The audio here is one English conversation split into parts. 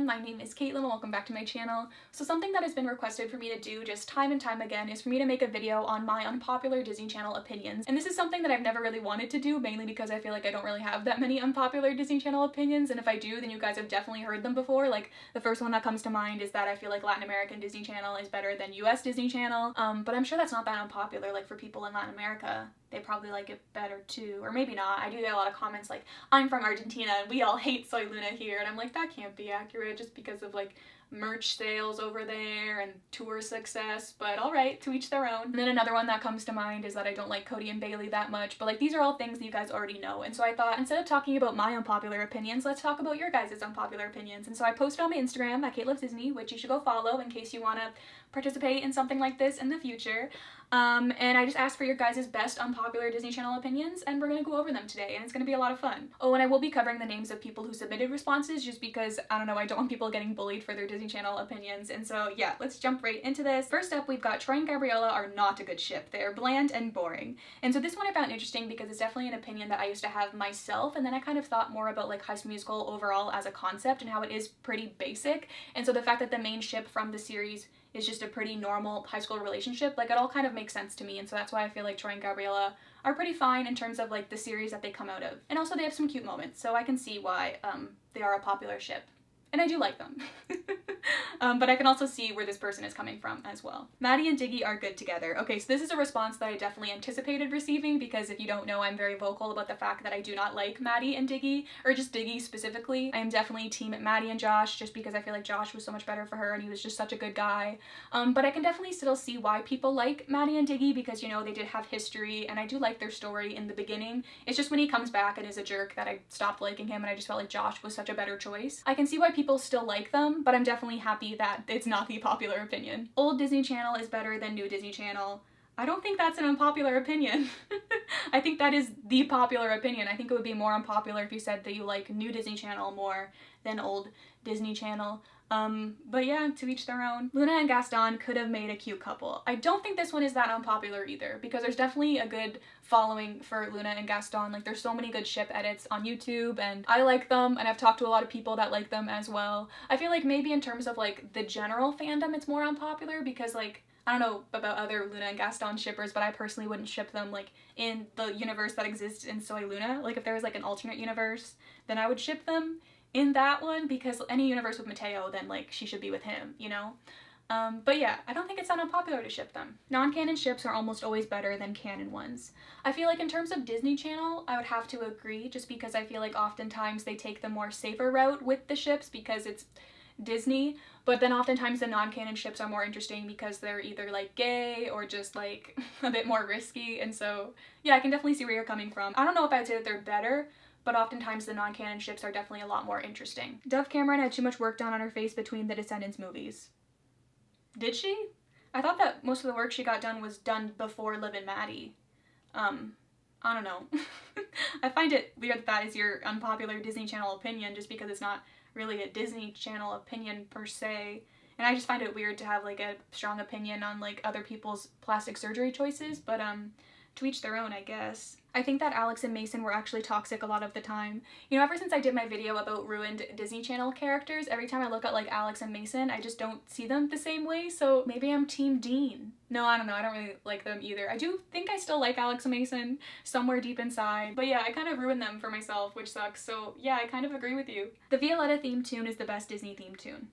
everyone, my name is Caitlin and welcome back to my channel. So something that has been requested for me to do just time and time again is for me to make a video on my unpopular Disney Channel opinions. And this is something that I've never really wanted to do, mainly because I feel like I don't really have that many unpopular Disney Channel opinions, and if I do, then you guys have definitely heard them before. Like, the first one that comes to mind is that I feel like Latin American Disney Channel is better than US Disney Channel, but I'm sure that's not that unpopular. Like, for people in Latin America, they probably like it better too, or maybe not. I do get a lot of comments like, I'm from Argentina and we all hate Soy Luna here, and I'm like, that can't be accurate just because of like merch sales over there and tour success, but alright, to each their own. And then another one that comes to mind is that I don't like Cody and Bailey that much, but like these are all things that you guys already know, and so I thought instead of talking about my unpopular opinions, let's talk about your guys' unpopular opinions. And so I posted on my Instagram at caitlovesdisney, which you should go follow in case you want to participate in something like this in the future. And I just asked for your guys' best unpopular Disney Channel opinions, and we're gonna go over them today, and it's gonna be a lot of fun. Oh, and I will be covering the names of people who submitted responses just because, I don't know, I don't want people getting bullied for their Disney Channel opinions, and so yeah, let's jump right into this. First up, we've got Troy and Gabriella are not a good ship. They are bland and boring. And so this one I found interesting because it's definitely an opinion that I used to have myself, and then I kind of thought more about like High School Musical overall as a concept and how it is pretty basic, and so the fact that the main ship from the series is just a pretty normal high school relationship, like it all kind of makes sense to me, and so that's why I feel like Troy and Gabriella are pretty fine in terms of like the series that they come out of. And also they have some cute moments, so I can see why they are a popular ship. And I do like them. But I can also see where this person is coming from as well. Maddie and Diggy are good together. Okay, so this is a response that I definitely anticipated receiving because if you don't know, I'm very vocal about the fact that I do not like Maddie and Diggy, or just Diggy specifically. I am definitely team Maddie and Josh just because I feel like Josh was so much better for her and he was just such a good guy. But I can definitely still see why people like Maddie and Diggy because, you know, they did have history and I do like their story in the beginning. It's just when he comes back and is a jerk that I stopped liking him, and I just felt like Josh was such a better choice. I can see why people still like them, but I'm definitely happy that it's not the popular opinion. Old Disney Channel is better than new Disney Channel. I don't think that's an unpopular opinion. I think that is the popular opinion. I think it would be more unpopular if you said that you like new Disney Channel more than old Disney Channel. But yeah, to each their own. Luna and Gaston could have made a cute couple. I don't think this one is that unpopular either, because there's definitely a good following for Luna and Gaston. Like, there's so many good ship edits on YouTube, and I like them, and I've talked to a lot of people that like them as well. I feel like maybe in terms of like the general fandom, it's more unpopular because like, I don't know about other Luna and Gaston shippers, but I personally wouldn't ship them like in the universe that exists in Soy Luna. Like, if there was like an alternate universe, then I would ship them in that one, because any universe with Mateo, then like she should be with him, you know? But yeah, I don't think it's that unpopular to ship them. Non-canon ships are almost always better than canon ones. I feel like in terms of Disney Channel, I would have to agree, just because I feel like oftentimes they take the more safer route with the ships because it's Disney, but then oftentimes the non-canon ships are more interesting because they're either like gay or just like a bit more risky, and so yeah, I can definitely see where you're coming from. I don't know if I'd say that they're better, but oftentimes the non-canon ships are definitely a lot more interesting. Dove Cameron had too much work done on her face between the Descendants movies. Did she? I thought that most of the work she got done was done before Liv and Maddie. I don't know. I find it weird that that is your unpopular Disney Channel opinion just because it's not really a Disney Channel opinion per se. And I just find it weird to have like a strong opinion on like other people's plastic surgery choices, but to each their own, I guess. I think that Alex and Mason were actually toxic a lot of the time. You know, ever since I did my video about ruined Disney Channel characters, every time I look at like Alex and Mason, I just don't see them the same way, so maybe I'm Team Dean. No, I don't know, I don't really like them either. I do think I still like Alex and Mason somewhere deep inside, but yeah, I kind of ruined them for myself, which sucks, so yeah, I kind of agree with you. The Violetta theme tune is the best Disney theme tune.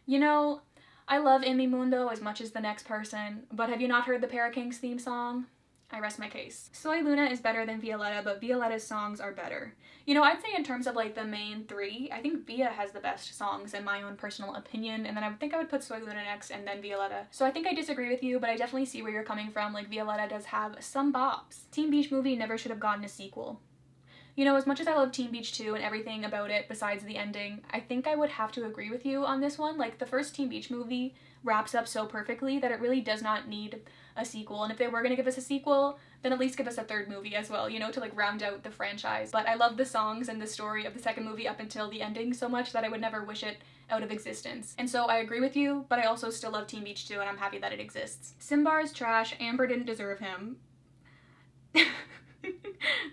You know, I love In Mi Mundo as much as the next person, but have you not heard the Para-Kings theme song? I rest my case. Soy Luna is better than Violetta, but Violetta's songs are better. You know, I'd say in terms of like the main three, I think Via has the best songs in my own personal opinion, and then I would think I would put Soy Luna next and then Violetta. So I think I disagree with you, but I definitely see where you're coming from. Like, Violetta does have some bops. Teen Beach Movie never should have gotten a sequel. You know, as much as I love Teen Beach 2 and everything about it besides the ending, I think I would have to agree with you on this one. Like, the first Teen Beach movie wraps up so perfectly that it really does not need a sequel, and if they were going to give us a sequel, then at least give us a third movie as well, you know, to like round out the franchise. But I love the songs and the story of the second movie up until the ending so much that I would never wish it out of existence. And so I agree with you, but I also still love Teen Beach 2 and I'm happy that it exists. Simbar is trash. Amber didn't deserve him.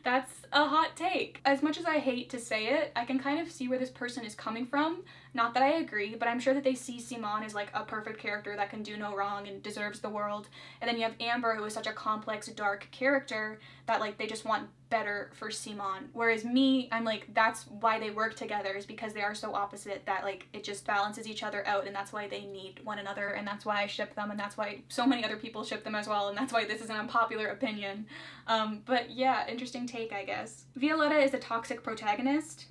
That's a hot take. As much as I hate to say it, I can kind of see where this person is coming from, Not that I agree, but I'm sure that they see Simon as like a perfect character that can do no wrong and deserves the world. And then you have Amber, who is such a complex, dark character that like they just want better for Simon. Whereas me, I'm like, that's why they work together, is because they are so opposite that like it just balances each other out, and that's why they need one another, and that's why I ship them, and that's why so many other people ship them as well, and that's why this is an unpopular opinion. But yeah, interesting take, I guess. Violetta is a toxic protagonist.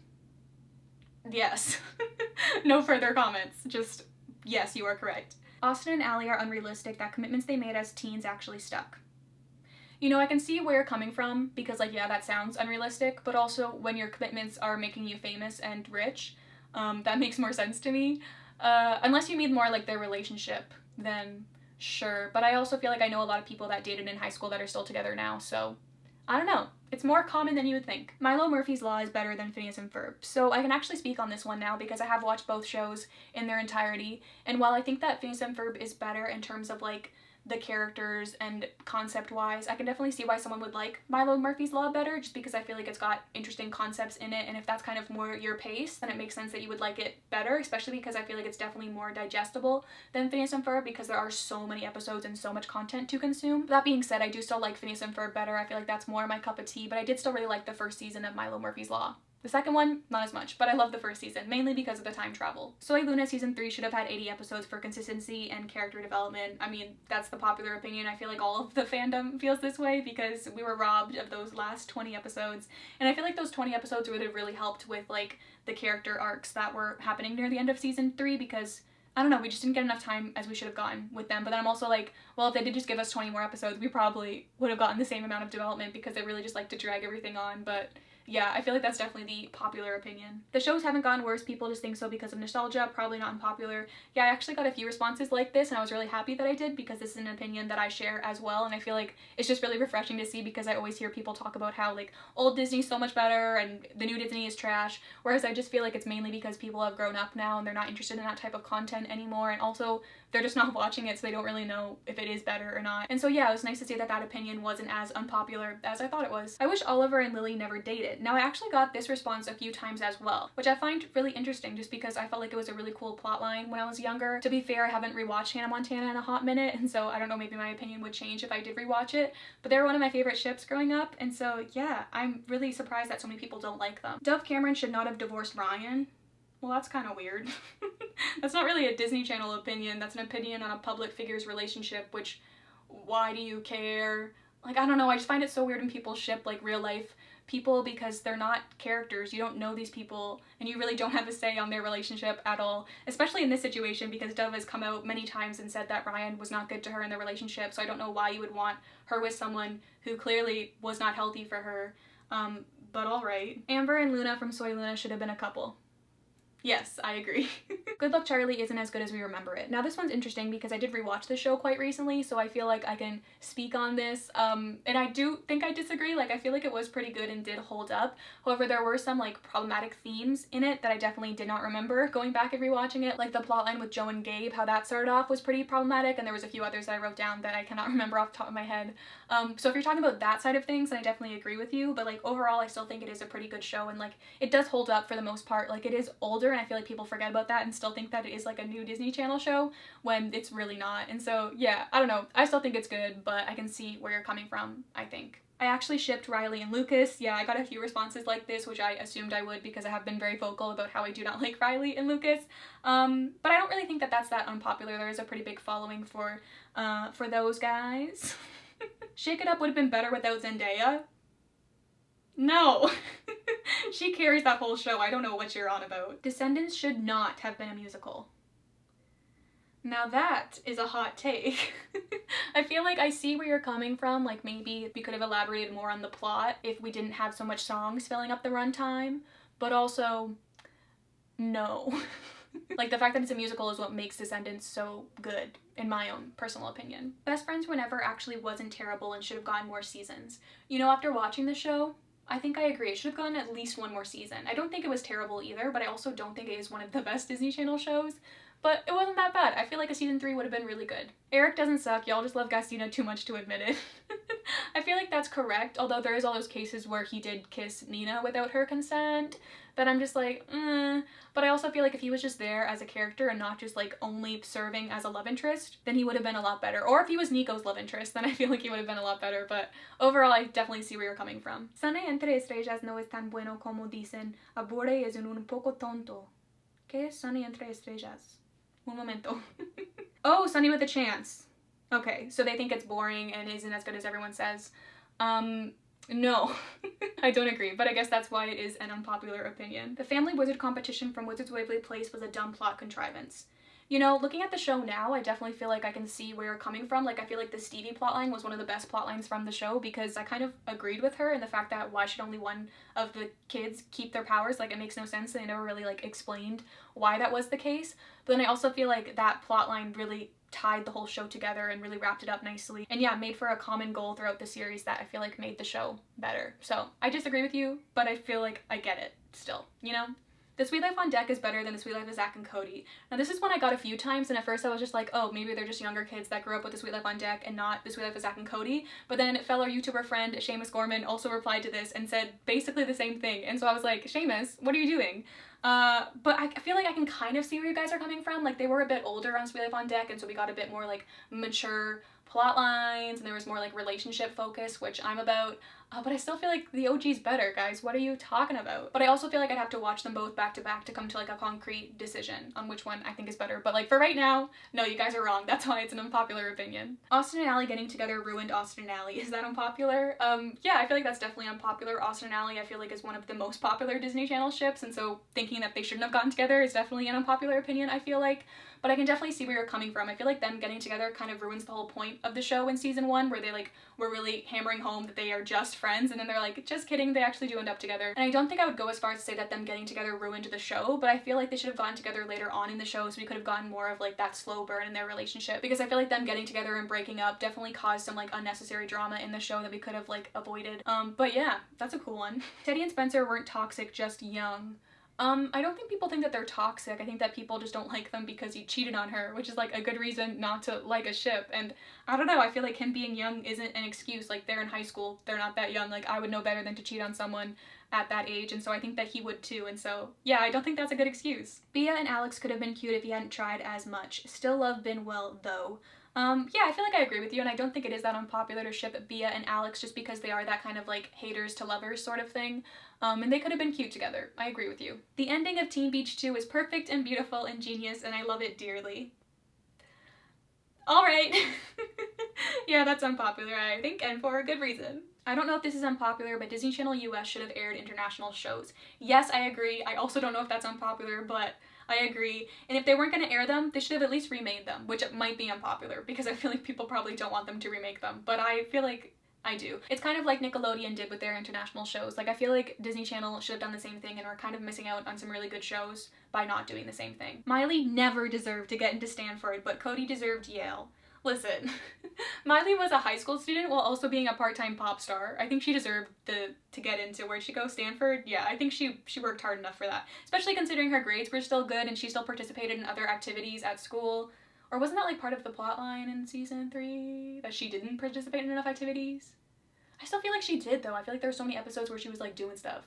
Yes. No further comments. Just, yes, you are correct. Austin and Allie are unrealistic that commitments they made as teens actually stuck. You know, I can see where you're coming from, because like, yeah, that sounds unrealistic, but also when your commitments are making you famous and rich, that makes more sense to me. Unless you mean more like their relationship, then sure. But I also feel like I know a lot of people that dated in high school that are still together now, so I don't know. It's more common than you would think. Milo Murphy's Law is better than Phineas and Ferb. So I can actually speak on this one now because I have watched both shows in their entirety. And while I think that Phineas and Ferb is better in terms of like the characters and concept-wise, I can definitely see why someone would like Milo Murphy's Law better, just because I feel like it's got interesting concepts in it, and if that's kind of more your pace, then it makes sense that you would like it better, especially because I feel like it's definitely more digestible than Phineas and Ferb, because there are so many episodes and so much content to consume. That being said, I do still like Phineas and Ferb better. I feel like that's more my cup of tea, but I did still really like the first season of Milo Murphy's Law. The second one, not as much, but I love the first season, mainly because of the time travel. Soy Luna Season 3 should have had 80 episodes for consistency and character development. I mean, that's the popular opinion. I feel like all of the fandom feels this way because we were robbed of those last 20 episodes. And I feel like those 20 episodes would have really helped with, like, the character arcs that were happening near the end of Season 3 because, I don't know, we just didn't get enough time as we should have gotten with them. But then I'm also like, well, if they did just give us 20 more episodes, we probably would have gotten the same amount of development because they really just like to drag everything on, but yeah, I feel like that's definitely the popular opinion. The shows haven't gotten worse, people just think so because of nostalgia, probably not unpopular. Yeah, I actually got a few responses like this and I was really happy that I did because this is an opinion that I share as well, and I feel like it's just really refreshing to see because I always hear people talk about how like old Disney's so much better and the new Disney is trash, whereas I just feel like it's mainly because people have grown up now and they're not interested in that type of content anymore, and also they're just not watching it so they don't really know if it is better or not. And so yeah, it was nice to see that that opinion wasn't as unpopular as I thought it was. I wish Oliver and Lily never dated. Now I actually got this response a few times as well, which I find really interesting just because I felt like it was a really cool plotline when I was younger. To be fair, I haven't rewatched Hannah Montana in a hot minute, and so I don't know, maybe my opinion would change if I did rewatch it, but they were one of my favorite ships growing up, and so yeah, I'm really surprised that so many people don't like them. Dove Cameron should not have divorced Ryan. Well, that's kind of weird. That's not really a Disney Channel opinion, that's an opinion on a public figure's relationship, which, why do you care? Like, I don't know, I just find it so weird when people ship, like, real life people because they're not characters. You don't know these people, and you really don't have a say on their relationship at all, especially in this situation because Dove has come out many times and said that Ryan was not good to her in their relationship, so I don't know why you would want her with someone who clearly was not healthy for her, but alright. Amber and Luna from Soy Luna should have been a couple. Yes, I agree. Good Luck Charlie isn't as good as we remember it. Now this one's interesting because I did rewatch the show quite recently, so I feel like I can speak on this, and I do think I disagree. Like, I feel like it was pretty good and did hold up. However, there were some like problematic themes in it that I definitely did not remember going back and rewatching it, like the plotline with Joe and Gabe, how that started off was pretty problematic, and there was a few others that I wrote down that I cannot remember off the top of my head. So if you're talking about that side of things, then I definitely agree with you, but like overall I still think it is a pretty good show, and like it does hold up for the most part. Like, it is older, and I feel like people forget about that and still think that it is like a new Disney Channel show when it's really not. And so yeah, I don't know, I still think it's good, but I can see where you're coming from, I think. I actually shipped Riley and Lucas. Yeah, I got a few responses like this, which I assumed I would because I have been very vocal about how I do not like Riley and Lucas. But I don't really think that that's that unpopular. There is a pretty big following for those guys. Shake It Up would have been better without Zendaya. No. She carries that whole show. I don't know what you're on about. Descendants should not have been a musical. Now that is a hot take. I feel like I see where you're coming from. Like, maybe we could have elaborated more on the plot if we didn't have so much songs filling up the runtime, but also, no. Like, the fact that it's a musical is what makes Descendants so good, in my own personal opinion. Best Friends Were Never actually wasn't terrible and should have gotten more seasons. You know, after watching the show, I think I agree. It should have gotten at least one more season. I don't think it was terrible either, but I also don't think it is one of the best Disney Channel shows. but it wasn't that bad. I feel like a season 3 would have been really good. Eric doesn't suck. Y'all just love Gastina too much to admit it. I feel like that's correct, although there is all those cases where he did kiss Nina without her consent, that I'm just like, But I also feel like if he was just there as a character and not just like only serving as a love interest, then he would have been a lot better. Or if he was Nico's love interest, then I feel like he would have been a lot better, but overall I definitely see where you're coming from. Sunny entre estrellas no es tan bueno como dicen. Aburre es un poco tonto. ¿Qué es Sunny entre estrellas? Un momento. Oh, Sunny with a Chance. Okay, so they think it's boring and isn't as good as everyone says. No, I don't agree, but I guess that's why it is an unpopular opinion. The family wizard competition from Wizards Waverly Place was a dumb plot contrivance. You know, looking at the show now, I definitely feel like I can see where you're coming from. Like, I feel like the Stevie plotline was one of the best plotlines from the show because I kind of agreed with her in the fact that why should only one of the kids keep their powers? Like, it makes no sense. They never really, like, explained why that was the case. But then I also feel like that plotline really tied the whole show together and really wrapped it up nicely. And yeah, made for a common goal throughout the series that I feel like made the show better. So I disagree with you, but I feel like I get it still, you know? The Sweet Life on Deck is better than The Sweet Life of Zach and Cody. Now this is one I got a few times, and at first I was just like, oh, maybe they're just younger kids that grew up with The Sweet Life on Deck and not The Sweet Life of Zach and Cody. But then fellow YouTuber friend Seamus Gorman also replied to this and said basically the same thing. And so I was like, Seamus, what are you doing? But I feel like I can kind of see where you guys are coming from. Like, they were a bit older on Sweet Life on Deck, and so we got a bit more like mature plot lines, and there was more like relationship focus, which I'm about. But I still feel like the OG's better, guys. What are you talking about? But I also feel like I'd have to watch them both back to back to come to like a concrete decision on which one I think is better. But like for right now, no, you guys are wrong. That's why it's an unpopular opinion. Austin and Ally getting together ruined Austin and Ally. Is that unpopular? Yeah, I feel like that's definitely unpopular. Austin and Ally I feel like is one of the most popular Disney Channel ships, and so thinking that they shouldn't have gotten together is definitely an unpopular opinion, I feel like. But I can definitely see where you're coming from. I feel like them getting together kind of ruins the whole point of the show in season 1, where they like were really hammering home that they are just friends, and then they're like, just kidding, they actually do end up together. And I don't think I would go as far as to say that them getting together ruined the show, but I feel like they should have gotten together later on in the show so we could have gotten more of like that slow burn in their relationship, because I feel like them getting together and breaking up definitely caused some like unnecessary drama in the show that we could have like avoided. But yeah, that's a cool one. Teddy and Spencer weren't toxic, just young. I don't think people think that they're toxic. I think that people just don't like them because he cheated on her, which is like a good reason not to like a ship. And I don't know, I feel like him being young isn't an excuse. Like, they're in high school, they're not that young. Like, I would know better than to cheat on someone at that age, and so I think that he would too. And so yeah, I don't think that's a good excuse. Bea and Alex could have been cute if he hadn't tried as much. Still love Binwell though. Yeah, I feel like I agree with you, and I don't think it is that unpopular to ship Bea and Alex just because they are that kind of like haters to lovers sort of thing. And they could have been cute together. I agree with you. The ending of Teen Beach 2 is perfect and beautiful and genius, and I love it dearly. Alright. Yeah, that's unpopular, I think, and for a good reason. I don't know if this is unpopular, but Disney Channel US should have aired international shows. Yes, I agree. I also don't know if that's unpopular, but I agree. And if they weren't going to air them, they should have at least remade them, which might be unpopular because I feel like people probably don't want them to remake them, but I feel like I do. It's kind of like Nickelodeon did with their international shows. Like, I feel like Disney Channel should have done the same thing, and we're kind of missing out on some really good shows by not doing the same thing. Miley never deserved to get into Stanford, but Cody deserved Yale. Listen, Miley was a high school student while also being a part-time pop star. I think she deserved to get into, where'd she go, Stanford? Yeah, I think she worked hard enough for that. Especially considering her grades were still good and she still participated in other activities at school. Or wasn't that like part of the plot line in season 3? That she didn't participate in enough activities? I still feel like she did though. I feel like there were so many episodes where she was like doing stuff.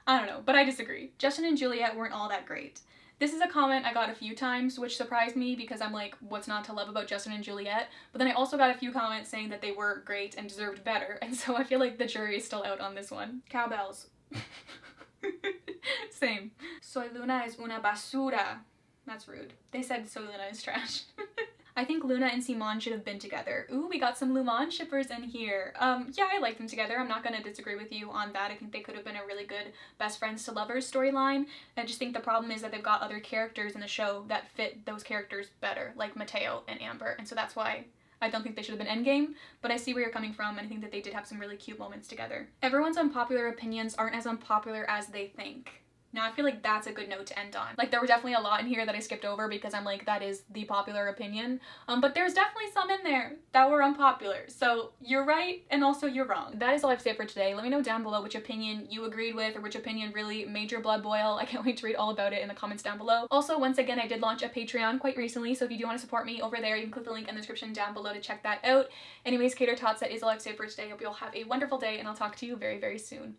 I don't know, but I disagree. Justin and Juliet weren't all that great. This is a comment I got a few times, which surprised me because I'm like, what's not to love about Justin and Juliet? But then I also got a few comments saying that they were great and deserved better, and so I feel like the jury is still out on this one. Cowbells. Same. Soy Luna es una basura. That's rude. They said Soy Luna is trash. I think Luna and Simon should have been together. Ooh, we got some Lumon shippers in here. Yeah, I like them together. I'm not gonna disagree with you on that. I think they could have been a really good best friends to lovers storyline. I just think the problem is that they've got other characters in the show that fit those characters better, like Mateo and Amber, and so that's why I don't think they should have been endgame, but I see where you're coming from, and I think that they did have some really cute moments together. Everyone's unpopular opinions aren't as unpopular as they think. Now I feel like that's a good note to end on. Like there were definitely a lot in here that I skipped over because I'm like, that is the popular opinion. But there's definitely some in there that were unpopular. So you're right and also you're wrong. That is all I have to say for today. Let me know down below which opinion you agreed with or which opinion really made your blood boil. I can't wait to read all about it in the comments down below. Also, once again, I did launch a Patreon quite recently, so if you do want to support me over there, you can click the link in the description down below to check that out. Anyways, Cater Tots, that is all I have to say for today. I hope you all have a wonderful day, and I'll talk to you very, very soon.